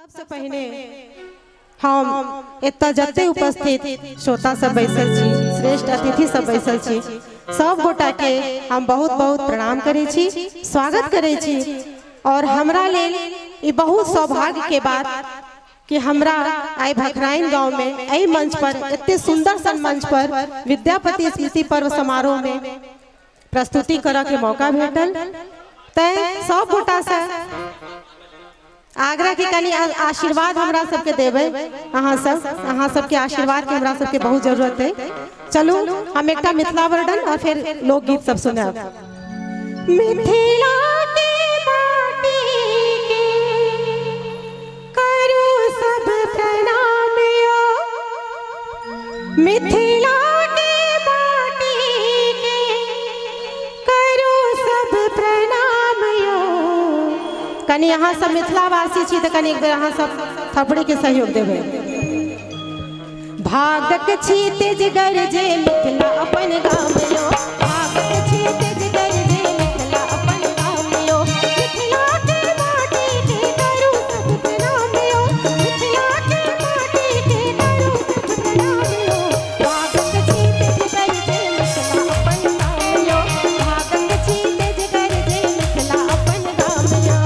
सबसे पहले हम एत जते उपस्थित श्रोता सब बैसल छी, श्रेष्ठ अतिथि सब बैसल छी, सब गोटा के हम बहुत बहुत प्रणाम करे छी, स्वागत करे छी। और हमरा लेल ई बहुत सौभाग्य के बात कि हमरा आई भखराइन गांव में एई मंच पर इतने सुंदर सन मंच पर विद्यापति स्मृति पर्व समारोह में प्रस्तुति करऽ के मौका भेटल। तै सब गोटा से आग्रह के कनी आशीर्वाद हमरा सबके देबै, अहाँ सबके आशीर्वाद के हमरा सबके बहुत जरूरत है। चलू हम एकटा मिथिला वर्णन और फिर लोकगीत सब सुनब। मिथिला के माटी के करू सब प्रणाम यो, मिथिला के माटी के करू सब प्रणाम यो। कनी यहाँ सब मिथिलावासी छी तो कनी एक बेर अहाँ सब थपड़ी के सहयोग देबै। भागक छी तेज गरजे मिथिला अपन गाम यो, भागक छी तेज गरजे मिथिला अपन गाम यो, मिथिला के माटी के करू सब प्रणाम यो, मिथिला के माटी के करू सब प्रणाम यो। भागक छी तेज गरजे मिथिला अपन गाम यो, भागक छी तेज गरजे मिथिला अपन गाम यो।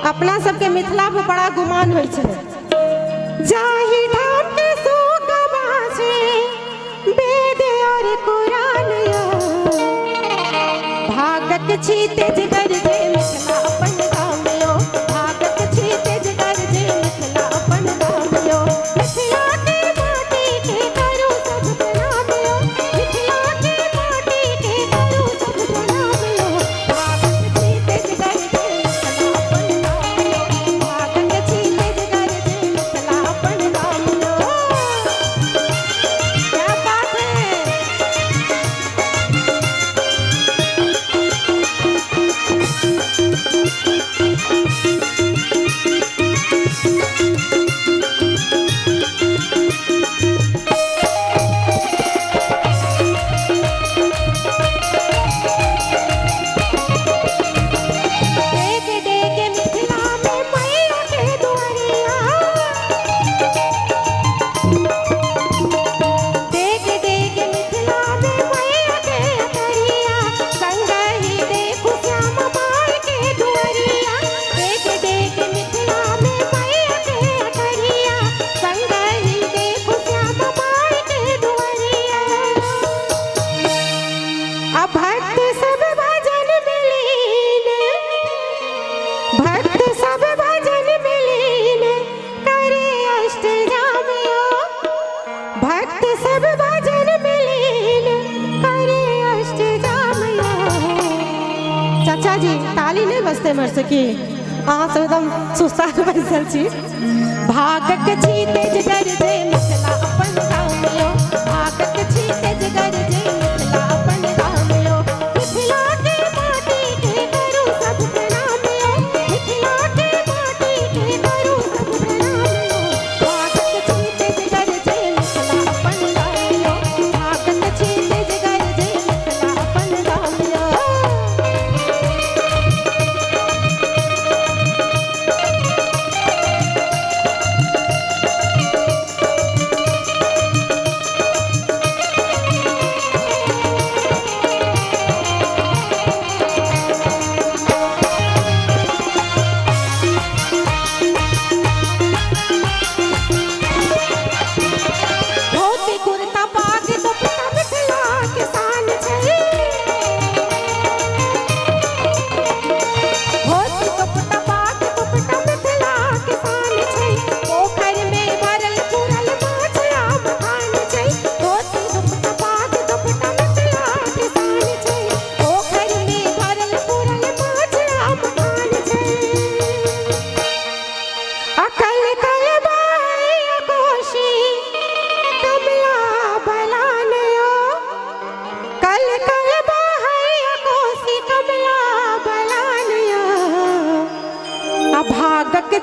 अपना सबके मिथिला में बड़ा गुमान होइ छै, जाहि ठाम के सुगमा छै वेद और कुरान यो, भागक छी तेज गरजे मिथिला अपन गाम यो, भागक छी तेज गरजे मिथिला अपन गाम यो, मिथिला के माटी के करू सब प्रणाम यो, मिथिला के माटी के करू सब प्रणाम यो, भागक छी तेज गरजे जी ताली नहीं बजते मर सकी, अहाँ सब एकदम सुस्तार बैसल छी। भागक छी तेज गरजे मिथिला अपन गाम यो, भागक छी तेज गरजे मिथिला अपन गाम यो, मिथिला के माटी के करू सब प्रणाम यो, मिथिला के माटी के करू सब प्रणाम यो, भागक छी तेज गरजे मिथिला अपन गाम यो, भागक छी तेज गरजे मिथिला अपन गाम यो।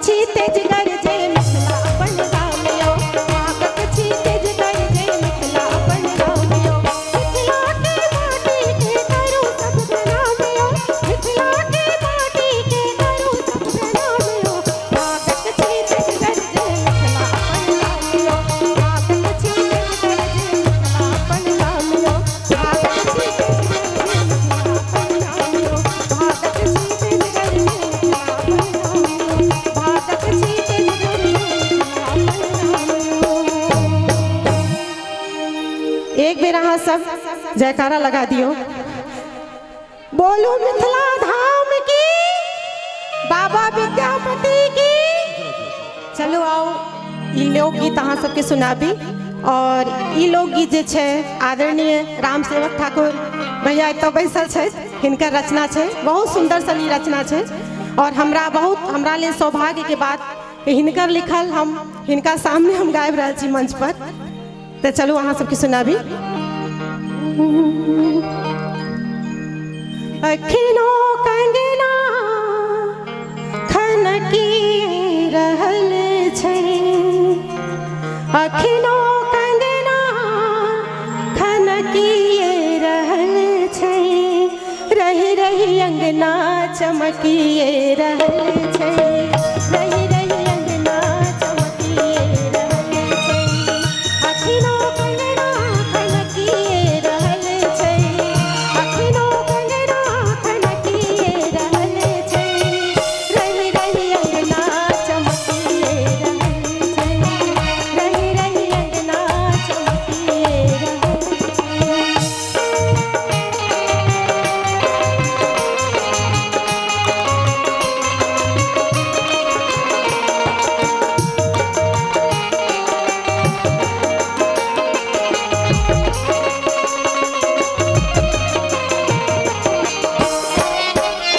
छी तेज गरजे मिथिला अपन गाम यो, भागक छी तेज गरजे मिथिला अपन गाम यो। मिथिला के माटी के करू सब प्रणाम यो, मिथिला के माटी के करू सब प्रणाम यो। भागक छी तेज गरजे मिथिला अपन गाम यो, भागक छी तेज गरजे मिथिला अपन गाम यो, भागक छी तेज गरजे मिथिला अपन गाम यो, भागक छी तेज गरजे मिथिला अपन गाम यो, भागक छी तेज गरजे मिथिला अपन गाम यो। एक बेर अहाँ सब जयकारा लगा दियो। बोलो मिथिला धाम की, बाबा विद्यापति की। चलो आओ ई लोकगीत अहाँ सबके सुनाबी। और ई लोकगीत जे छै आदरणीय राम सेवक ठाकुर भैया एतऽ बैसल छथि, हिनकर रचना छै, बहुत सुंदर सन ई रचना छै। और हमरा लेल सौभाग्य के बात कि हिनकर लिखल हम हिनका सामने हम गाबि रहल छी मंच पर। तो चलू अहाँ सबके सुनाबी। अखिनो कंगना खनकी रहल छै, अखिनो कंगना खनकी रहल छै, रही रही अंगना चमकिए रहल छै, रही रही अंगना चमकिए रहल छै, अखिनो कंगना खनकिए रहल छै, अखिनो कंगना खनकिए रहल छै, रही रही अंगना चमकिए रहल छै, रही रही अंगना चमकिए रहल छै।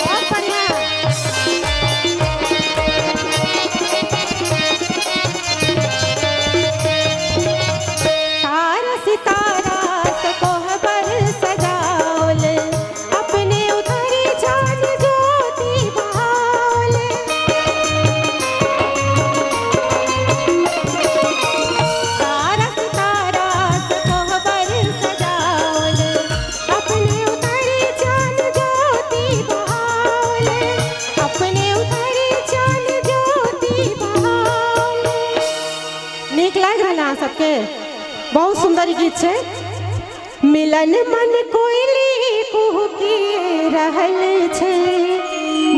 बहुत बढ़िया। तारा सितारा कोहबर सजावल, अपने उतरी चांद ज्योति बहावल, तारा सितारा कोहबर सजावल, अपने उतरी चांद ज्योति बहावल, अपने उतरी चांद ज्योति बहावल। नीक लाग रहल अहाँ सबके? बहुत सुंदर गीत छै। मिलन मन कोयली कुहकिए रहल छै,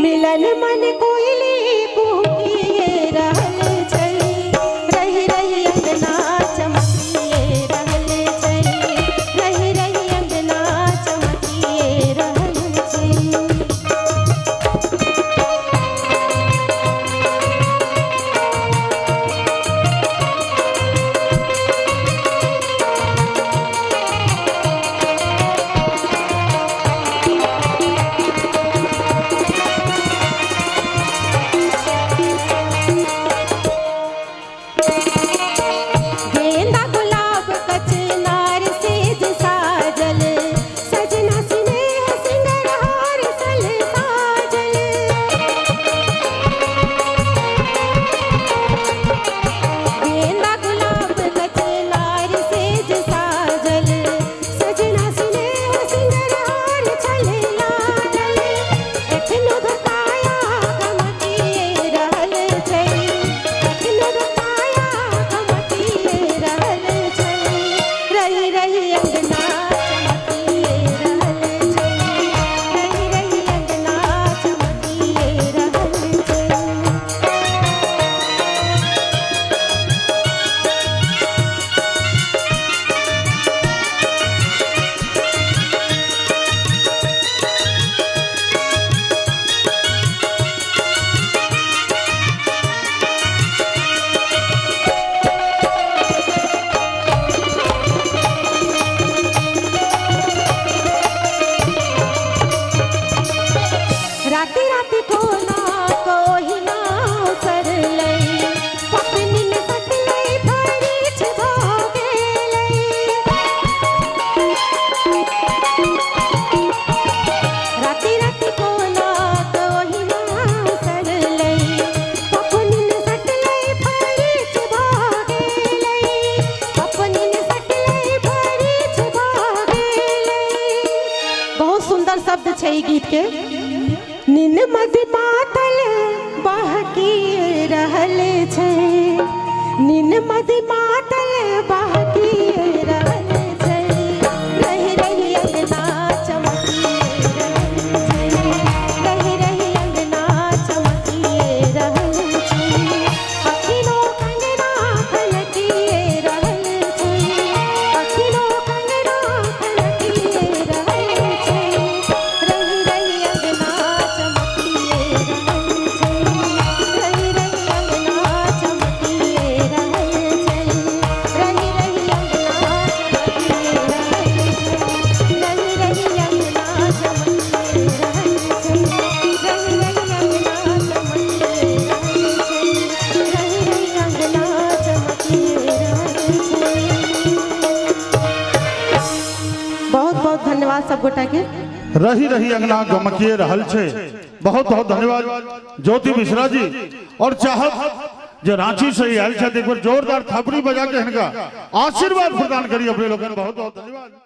मिलन मन कोयली कुहकिए रहल छै, रही रही अंगना चमकिए रहल छै, रही रही अंगना चमकिए रहल छै। शब्द छै ई गीत के। निन मद मातल बहकी रहल छै, निन मद मातल बहकी रहल छै, रही रही अंगना चमकिए रहल छै, रही रही अंगना चमकिए रहल छै, अखिनो कंगना खनकिए रहल छै, अखिनो कंगना खनकिए रहल छै, रही रही अंगना चमकिए रहल छै, रही रही अंगना चमकिए रहल छै, रही रही अंगना चमकिए रहल छै, रही रही अंगना चमकिए रहल छै, रही रही अंगना चमकिए रहल छै, रही रही अंगना चमकिए रहल छै। बहुत बहुत धन्यवाद सब गोटा के। रही रही अंगना गमकिए रहल छे। बहुत बहुत धन्यवाद ज्योति मिश्रा जी। और चाहत जो रांची से ही आयल छे, एक बार जोरदार थपड़ी बजा के इनका आशीर्वाद प्रदान करिए अपने लोगन। बहुत बहुत धन्यवाद।